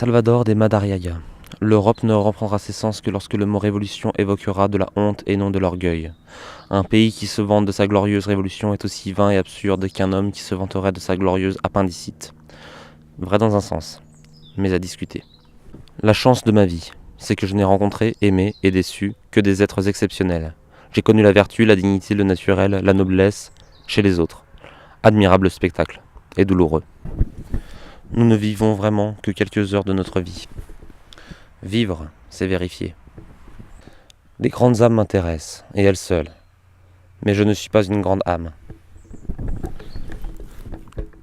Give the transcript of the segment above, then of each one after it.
Salvador de Madariaga. L'Europe ne reprendra ses sens que lorsque le mot révolution évoquera de la honte et non de l'orgueil. Un pays qui se vante de sa glorieuse révolution est aussi vain et absurde qu'un homme qui se vanterait de sa glorieuse appendicite. Vrai dans un sens, mais à discuter. La chance de ma vie, c'est que je n'ai rencontré, aimé et déçu que des êtres exceptionnels. J'ai connu la vertu, la dignité, le naturel, la noblesse chez les autres. Admirable spectacle, et douloureux. Nous ne vivons vraiment que quelques heures de notre vie. Vivre, c'est vérifier. Les grandes âmes m'intéressent, et elles seules. Mais je ne suis pas une grande âme.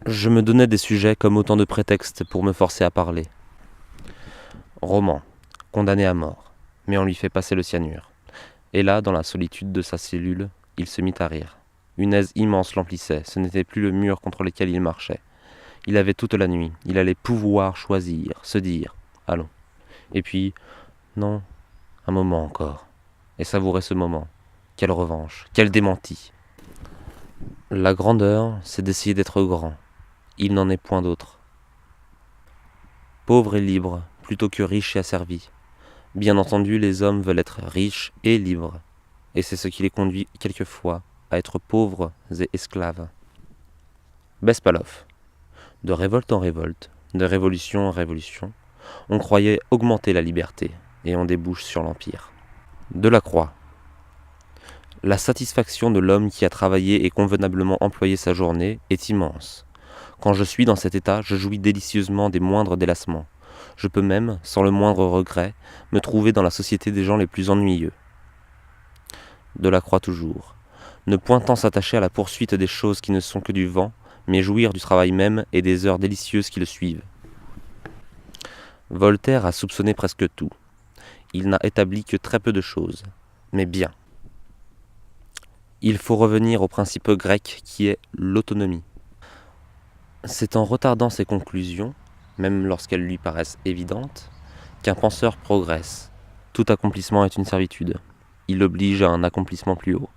Je me donnais des sujets comme autant de prétextes pour me forcer à parler. Roman, condamné à mort, mais on lui fait passer le cyanure. Et là, dans la solitude de sa cellule, il se mit à rire. Une aise immense l'emplissait, ce n'était plus le mur contre lequel il marchait. Il avait toute la nuit, il allait pouvoir choisir, se dire « allons ». Et puis, non, un moment encore. Et savourer ce moment. Quelle revanche, quel démenti. La grandeur, c'est d'essayer d'être grand. Il n'en est point d'autre. Pauvre et libre, plutôt que riche et asservi. Bien entendu, les hommes veulent être riches et libres. Et c'est ce qui les conduit quelquefois à être pauvres et esclaves. Bespalov. De révolte en révolte, de révolution en révolution, on croyait augmenter la liberté, et on débouche sur l'empire. Delacroix. La satisfaction de l'homme qui a travaillé et convenablement employé sa journée est immense. Quand je suis dans cet état, je jouis délicieusement des moindres délassements. Je peux même, sans le moindre regret, me trouver dans la société des gens les plus ennuyeux. Delacroix toujours. Ne point tant s'attacher à la poursuite des choses qui ne sont que du vent, mais jouir du travail même et des heures délicieuses qui le suivent. Voltaire a soupçonné presque tout. Il n'a établi que très peu de choses, mais bien. Il faut revenir au principe grec qui est l'autonomie. C'est en retardant ses conclusions, même lorsqu'elles lui paraissent évidentes, qu'un penseur progresse. Tout accomplissement est une servitude. Il oblige à un accomplissement plus haut.